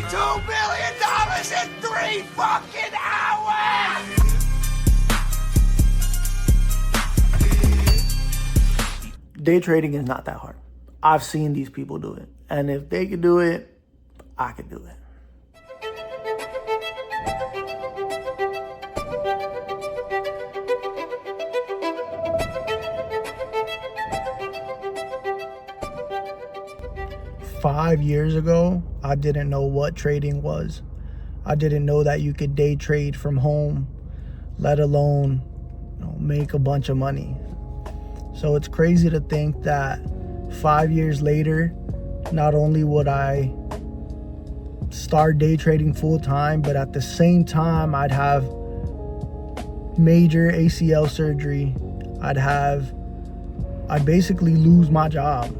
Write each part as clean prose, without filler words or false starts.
$32 million in 3 fucking hours! Day trading is not that hard. I've seen these people do it. And if they could do it, I could do it. 5 years ago, I didn't know what trading was. I didn't know that you could day trade from home, let alone, make a bunch of money. So it's crazy to think that 5 years later, not only would I start day trading full time, but at the same time, I'd have major ACL surgery. I'd basically lose my job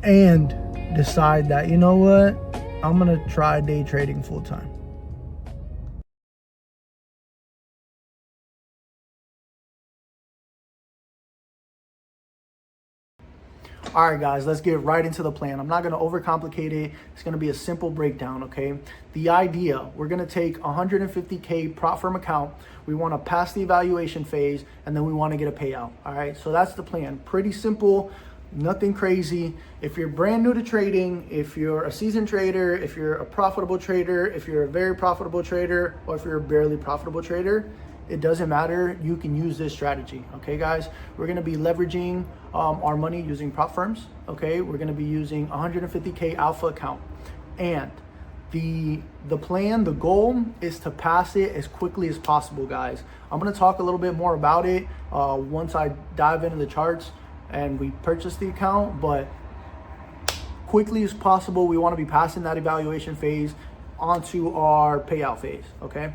and decide that, you know what, I'm gonna try day trading full time. All right, guys, let's get right into the plan. I'm not going to overcomplicate it. It's going to be a simple breakdown, okay? The idea, we're going to take 150K prop firm account. We want to pass the evaluation phase, and then we want to get a payout, all right? So that's the plan. Pretty simple, nothing crazy. If you're brand new to trading, if you're a seasoned trader, if you're a profitable trader, if you're a very profitable trader, or if you're a barely profitable trader, it doesn't matter. You can use this strategy. Okay, guys, we're going to be leveraging our money using prop firms. Okay, we're going to be using 150K alpha account, and the plan, the goal is to pass it as quickly as possible, guys. I'm going to talk a little bit more about it once I dive into the charts and we purchase the account, but quickly as possible, we want to be passing that evaluation phase onto our payout phase. Okay.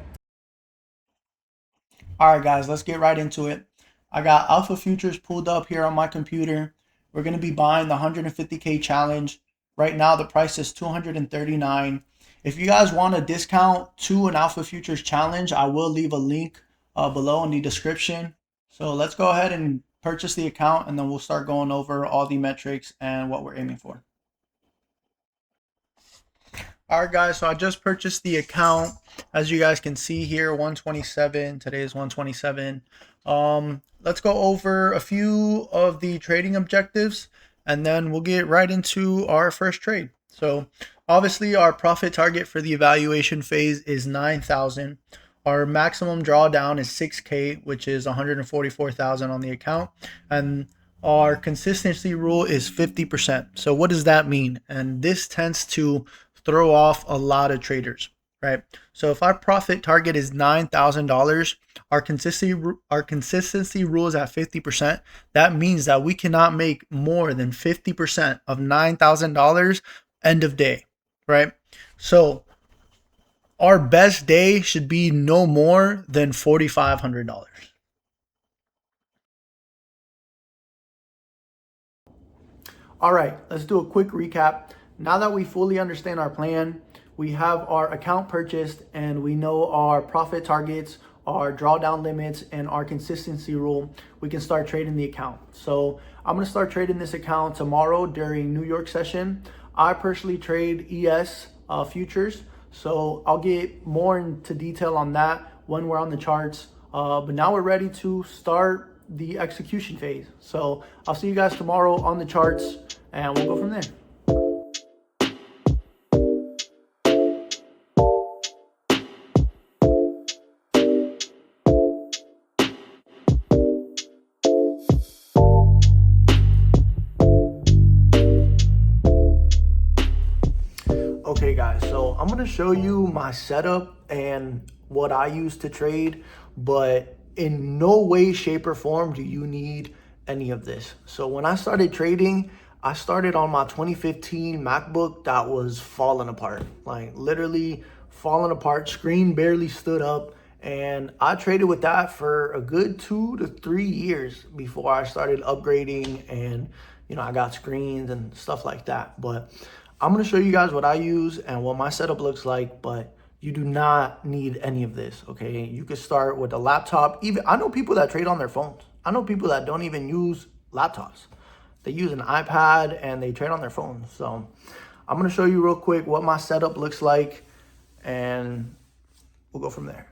All right, guys, let's get right into it. I got Alpha Futures pulled up here on my computer. We're going to be buying the 150K challenge. Right now, the price is $239. If you guys want a discount to an Alpha Futures challenge, I will leave a link below in the description. So let's go ahead and purchase the account, and then we'll start going over all the metrics and what we're aiming for. All right, guys, so I just purchased the account. As you guys can see here, 127. Today is 127. Let's go over a few of the trading objectives, and then we'll get right into our first trade. So obviously our profit target for the evaluation phase is 9,000. Our maximum drawdown is 6K, which is 144,000 on the account. And our consistency rule is 50%. So what does that mean? And this tends to throw off a lot of traders, right? So if our profit target is $9,000, our consistency rule is at 50%. That means that we cannot make more than 50% of $9,000 end of day, right? So our best day should be no more than $4,500. All right, let's do a quick recap. Now that we fully understand our plan, we have our account purchased, and we know our profit targets, our drawdown limits, and our consistency rule, we can start trading the account. So I'm going to start trading this account tomorrow during New York session. I personally trade ES futures, so I'll get more into detail on that when we're on the charts. But now we're ready to start the execution phase. So I'll see you guys tomorrow on the charts, and we'll go from there. Okay, guys, so I'm going to show you my setup and what I use to trade, but in no way, shape, or form do you need any of this. So when I started trading, I started on my 2015 MacBook that was falling apart, like literally falling apart, screen barely stood up, and I traded with that for a good 2 to 3 years before I started upgrading and, I got screens and stuff like that. But I'm going to show you guys what I use and what my setup looks like, but you do not need any of this, okay? You could start with a laptop. Even I know people that trade on their phones. I know people that don't even use laptops. They use an iPad and they trade on their phones. So I'm going to show you real quick what my setup looks like, and we'll go from there.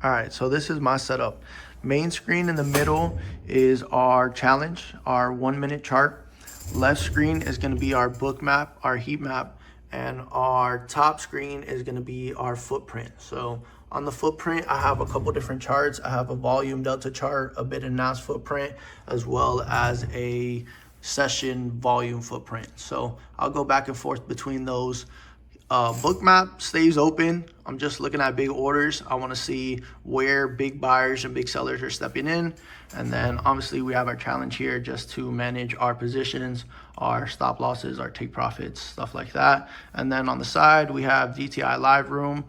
All right, so this is my setup. Main screen in the middle is our challenge, our 1 minute chart. Left screen is going to be our book map, our heat map, and our top screen is going to be our footprint. So on the footprint, I have a couple different charts. I have a volume delta chart, a bid and ask footprint, as well as a session volume footprint. So I'll go back and forth between those. Book map stays open. I'm just looking at big orders. I want to see where big buyers and big sellers are stepping in. And then obviously we have our challenge here just to manage our positions, our stop losses, our take profits, stuff like that. And then on the side, we have DTI Live Room.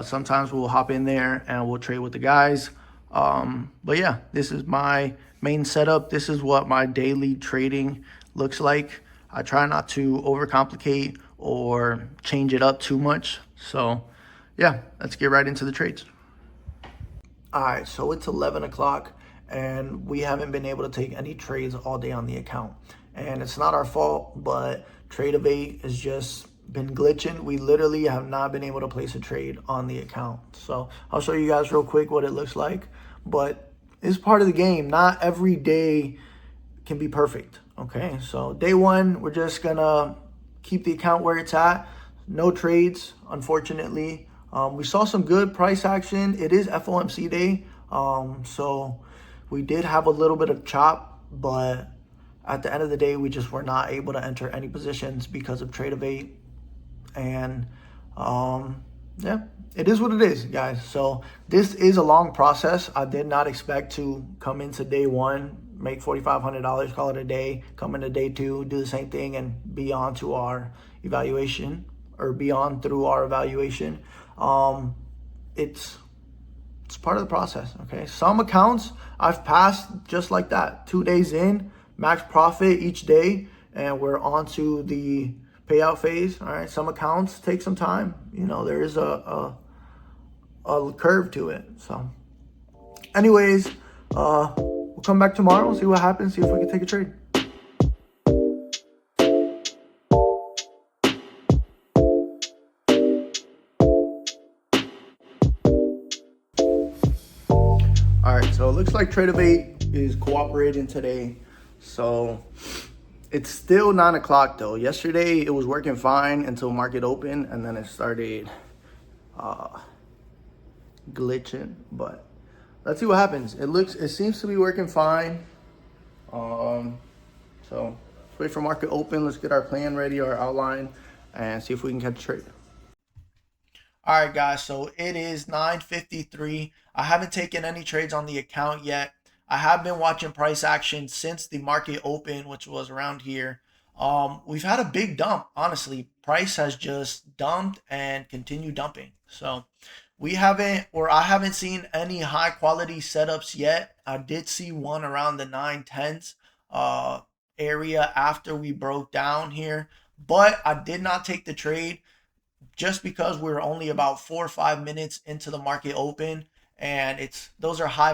Sometimes we'll hop in there and we'll trade with the guys. But yeah, this is my main setup. This is what my daily trading looks like. I try not to overcomplicate or change it up too much. So yeah, let's get right into the trades. All right, so it's 11 o'clock and we haven't been able to take any trades all day on the account. And it's not our fault, but Trade-Ovate has just been glitching. We literally have not been able to place a trade on the account. So I'll show you guys real quick what it looks like, but it's part of the game. Not every day can be perfect. Okay, so day one, we're just gonna keep the account where it's at. No trades, unfortunately. We saw some good price action. It is FOMC day, so we did have a little bit of chop, but at the end of the day, we just were not able to enter any positions because of Trade-Ovate. And yeah, it is what it is, guys. So this is a long process. I did not expect to come into day one, make $4,500, call it a day, come into day two, do the same thing, and be on to our evaluation, or be on through our evaluation. It's part of the process, okay? Some accounts I've passed just like that. 2 days in, max profit each day, and we're on to the payout phase. All right, some accounts take some time. You know, there is a curve to it. So anyways, we'll come back tomorrow, see what happens, see if we can take a trade. All right, so it looks like Trade-Ovate is cooperating today. So it's still 9 o'clock though. Yesterday it was working fine until market open, and then it started glitching. But let's see what happens. It seems to be working fine. So let's wait for market open. Let's get our plan ready, our outline, and see if we can catch a trade. All right, guys, so it is 9:53. I haven't taken any trades on the account yet. I have been watching price action since the market opened, which was around here. We've had a big dump, honestly. Price has just dumped and continued dumping. So I haven't seen any high quality setups yet. I did see one around the 910s area after we broke down here, but I did not take the trade just because we're only about 4 or 5 minutes into the market open, and those are high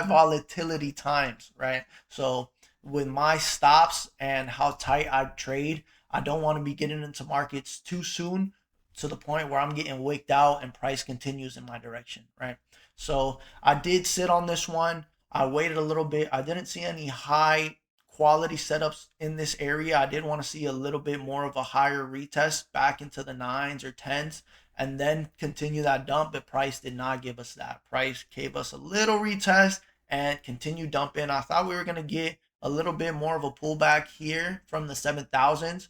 volatility times, right? So with my stops and how tight I trade, I don't want to be getting into markets too soon to the point where I'm getting wicked out and price continues in my direction, right? So I did sit on this one. I waited a little bit. I didn't see any high quality setups in this area. I did want to see a little bit more of a higher retest back into the 9s or 10s and then continue that dump, but price did not give us that. Price gave us a little retest and continued dumping. I thought we were going to get a little bit more of a pullback here from the 7,000s,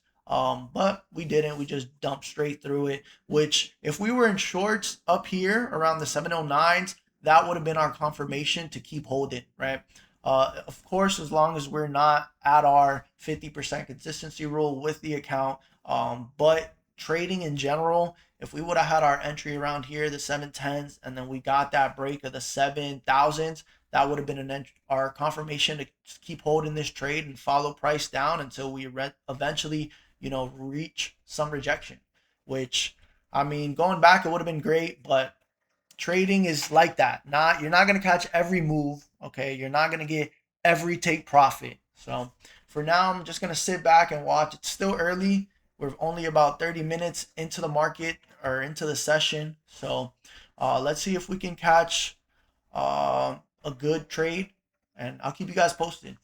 but we didn't. We just dumped straight through it, which if we were in shorts up here around the 709s, that would have been our confirmation to keep holding, right? Of course, as long as we're not at our 50% consistency rule with the account. But trading in general, if we would have had our entry around here, the 710s, and then we got that break of the 7,000s, that would have been our confirmation to keep holding this trade and follow price down until we eventually, reach some rejection, which, I mean, going back, it would have been great, but trading is like that. You're not going to catch every move. Okay. You're not going to get every take profit. So for now, I'm just going to sit back and watch. It's still early. We're only about 30 minutes into the market or into the session. So let's see if we can catch a good trade, and I'll keep you guys posted.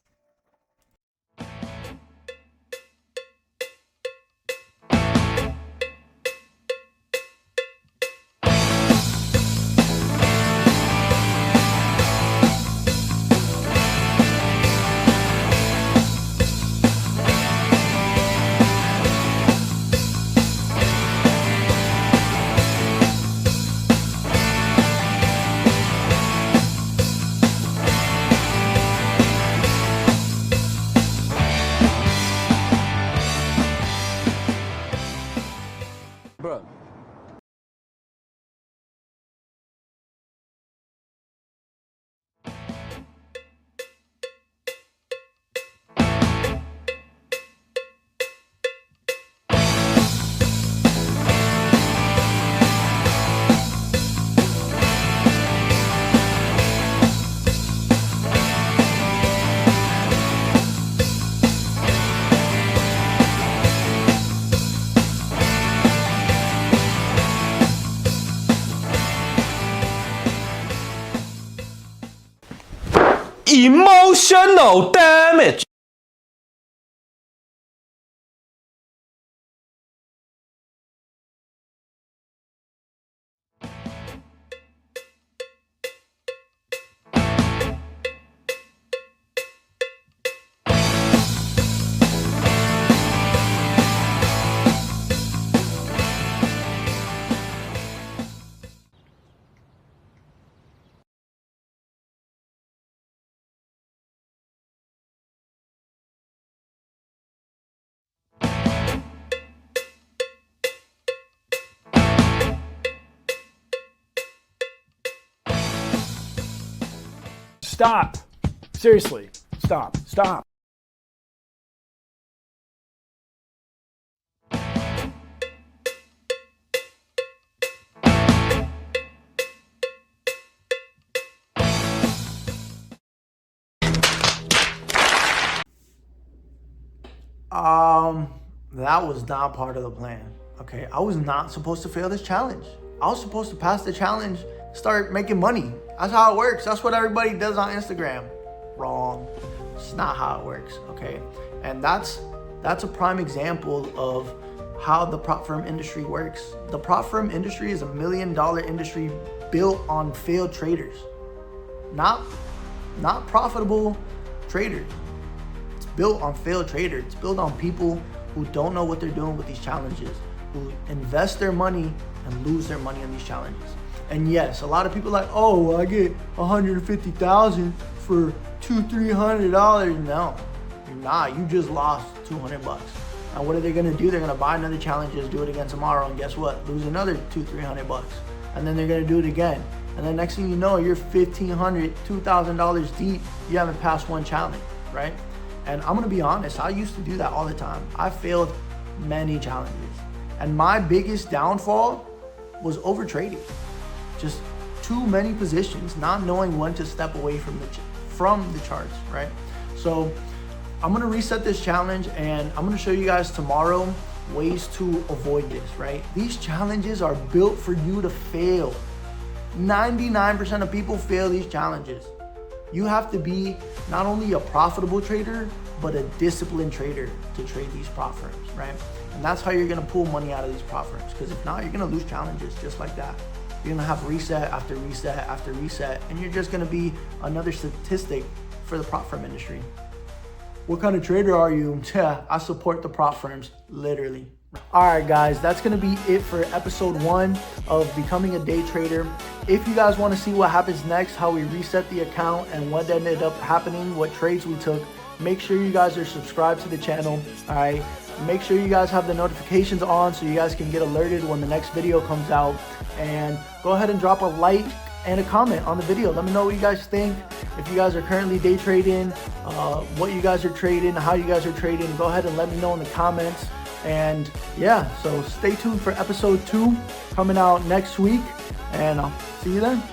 Bro. Emotional damage. Stop. Seriously, stop. Stop. That was not part of the plan. Okay, I was not supposed to fail this challenge. I was supposed to pass the challenge, start making money. That's how it works. That's what everybody does on Instagram. Wrong. It's not how it works. Okay, and that's a prime example of how the prop firm industry works. The prop firm industry is $1 million industry built on failed traders, not profitable traders. It's built on failed traders. It's built on people who don't know what they're doing with these challenges, who invest their money and lose their money on these challenges. And yes, a lot of people are like, oh, I get $150,000 for $200-300. No, you're not. You just lost $200. And what are they gonna do? They're gonna buy another challenges, do it again tomorrow, and guess what? Lose another $200-300. And then they're gonna do it again. And then next thing you know, you're $1,500, $2,000 deep. You haven't passed one challenge, right? And I'm gonna be honest, I used to do that all the time. I failed many challenges. And my biggest downfall was over trading. Just too many positions, not knowing when to step away from the charts, right? So I'm gonna reset this challenge, and I'm gonna show you guys tomorrow ways to avoid this, right? These challenges are built for you to fail. 99% of people fail these challenges. You have to be not only a profitable trader, but a disciplined trader to trade these prop firms, right? And that's how you're gonna pull money out of these prop firms, because if not, you're gonna lose challenges just like that. You're gonna have reset after reset after reset, and you're just gonna be another statistic for the prop firm industry. What kind of trader are you? Yeah, I support the prop firms, literally. All right, guys, that's gonna be it for episode 1 of becoming a day trader. If you guys wanna see what happens next, how we reset the account and what ended up happening, what trades we took, make sure you guys are subscribed to the channel, all right? Make sure you guys have the notifications on so you guys can get alerted when the next video comes out. And go ahead and drop a like and a comment on the video. Let me know what you guys think. If you guys are currently day trading, what you guys are trading, how you guys are trading, go ahead and let me know in the comments. And yeah, so stay tuned for episode 2 coming out next week, and I'll see you then.